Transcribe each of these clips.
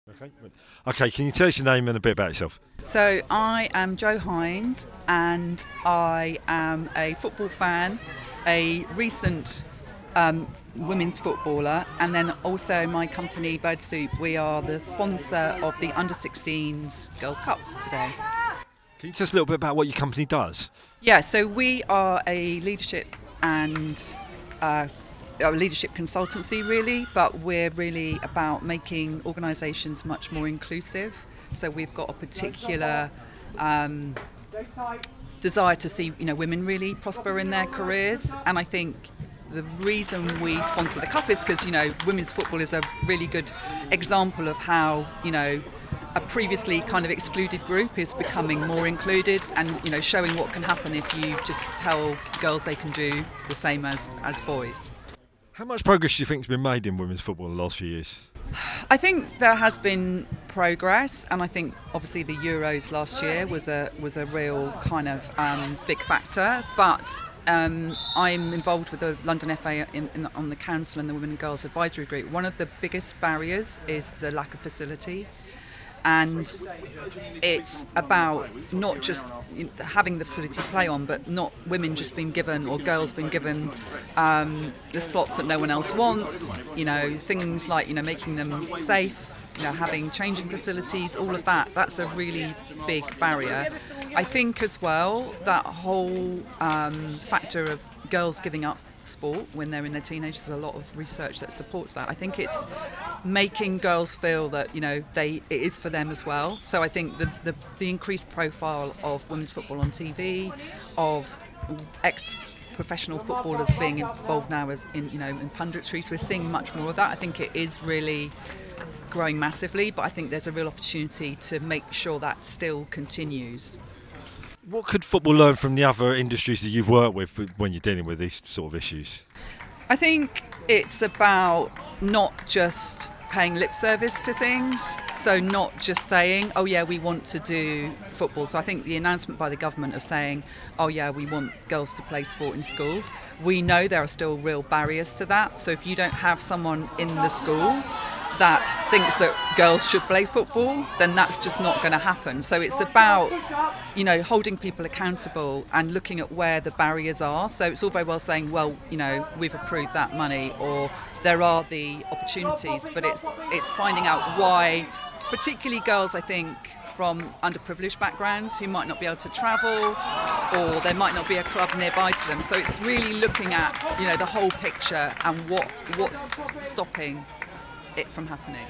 Okay. Okay, can you tell us your name and a bit about yourself? So I am Hind, and I am a football fan, a recent women's footballer, and then also my company Birdsoup. We are the sponsor of the Under-16s Girls Cup today. Can you tell us a little bit about what your company does? Yeah, so we are a leadership and a leadership consultancy really, but we're really about making organisations much more inclusive. So we've got a particular desire to see women really prosper in their careers, and I think the reason we sponsor the cup is because women's football is a really good example of how a previously kind of excluded group is becoming more included, and showing what can happen if you just tell girls they can do the same as boys. How much progress do you think has been made in women's football in the last few years? I think there has been progress, and I think obviously the Euros last year was a real kind of big factor. But I'm involved with the London FA on the council and the Women and Girls Advisory Group. One of the biggest barriers is the lack of facility. And it's about not just having the facility to play on, but not women just being given, or girls being given the slots that no one else wants. Things like making them safe, having changing facilities, all of that. That's a really big barrier. I think as well that whole factor of girls giving up sport when they're in their teenagers, there's a lot of research that supports that. I think it's making girls feel that it is for them as well. So I think the increased profile of women's football on TV, of ex-professional footballers being involved now as in punditry, so we're seeing much more of that. I think it is really growing massively, but I think there's a real opportunity to make sure that still continues. What could football learn from the other industries that you've worked with when you're dealing with these sort of issues? I think it's about not just paying lip service to things, so not just saying, oh yeah, we want to do football. So I think the announcement by the government of saying, oh yeah, we want girls to play sport in schools, we know there are still real barriers to that. So if you don't have someone in the school that thinks that girls should play football, then that's just not going to happen. So it's about holding people accountable and looking at where the barriers are. So it's all very well saying, well, we've approved that money, or there are the opportunities, but it's finding out why, particularly girls, I think, from underprivileged backgrounds who might not be able to travel, or there might not be a club nearby to them. So it's really looking at the whole picture and what's stopping it from happening.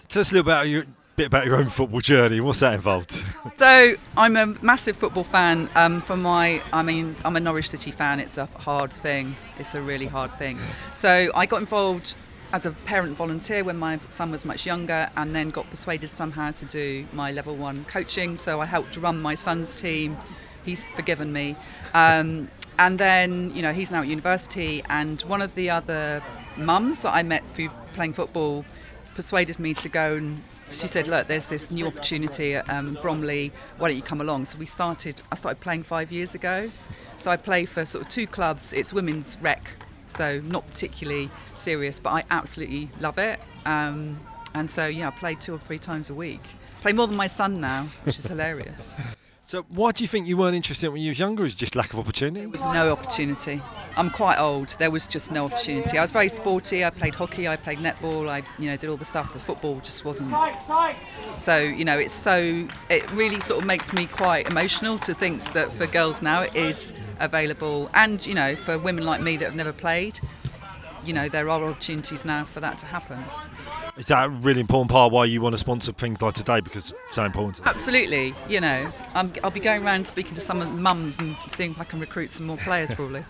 Tell us a little bit about your own football journey. What's that involved? So I'm a massive football fan. I'm a Norwich City fan. It's a hard thing. It's a really hard thing. So I got involved as a parent volunteer when my son was much younger, and then got persuaded somehow to do my level 1 coaching. So I helped run my son's team. He's forgiven me. And then he's now at university, and one of the other mums that I met through playing football persuaded me to go, and she said, look, there's this new opportunity at Bromley, why don't you come along? So I started playing 5 years ago. So I play for sort of 2 clubs. It's women's rec, so not particularly serious, but I absolutely love it. And so I play 2 or 3 times a week. Play more than my son now, which is hilarious. So why do you think you weren't interested when you were younger? Is it just lack of opportunity? There was no opportunity. I'm quite old. There was just no opportunity. I was very sporty. I played hockey. I played netball. I did all the stuff. The football just wasn't. So it really sort of makes me quite emotional to think that for girls now it is available, and for women like me that have never played, there are opportunities now for that to happen. Is that a really important part why you want to sponsor things like today, because it's so important? Absolutely. I'll be going around speaking to some of the mums and seeing if I can recruit some more players probably.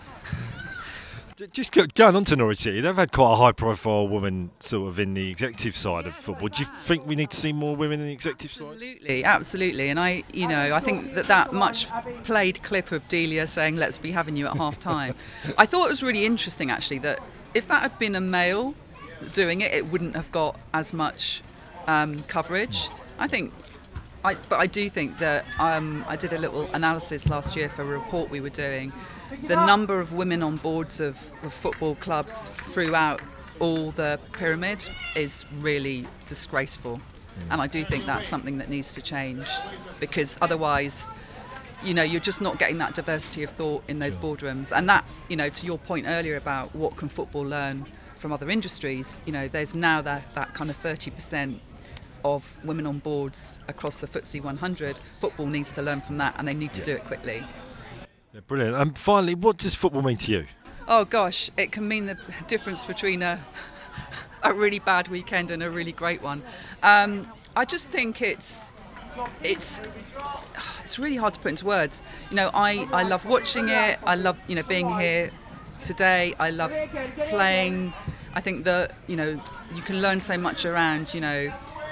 Just going on to Norwich City, they've had quite a high-profile woman sort of in the executive side of football. Do you think we need to see more women in the executive side? Absolutely. And I think that much played clip of Delia saying, "Let's be having you at half time." I thought it was really interesting, actually, that if that had been a male doing it, it wouldn't have got as much coverage. But I do think that I did a little analysis last year for a report we were doing. The number of women on boards of football clubs throughout all the pyramid is really disgraceful. And I do think that's something that needs to change, because otherwise, you're just not getting that diversity of thought in those boardrooms. And that, to your point earlier about what can football learn from other industries, there's now that kind of 30% of women on boards across the FTSE 100. Football needs to learn from that, and they need to do it quickly. Yeah, brilliant. And finally, what does football mean to you? Oh gosh, it can mean the difference between a really bad weekend and a really great one. I just think it's really hard to put into words. I love watching it. I love being here today. I love playing. I think that you can learn so much around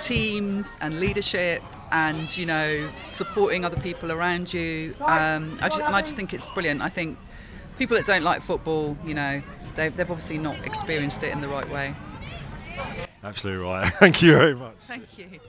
teams and leadership and supporting other people around you. I just think it's brilliant. I think people that don't like football, they've obviously not experienced it in the right way. Absolutely right. Thank you very much. Thank you.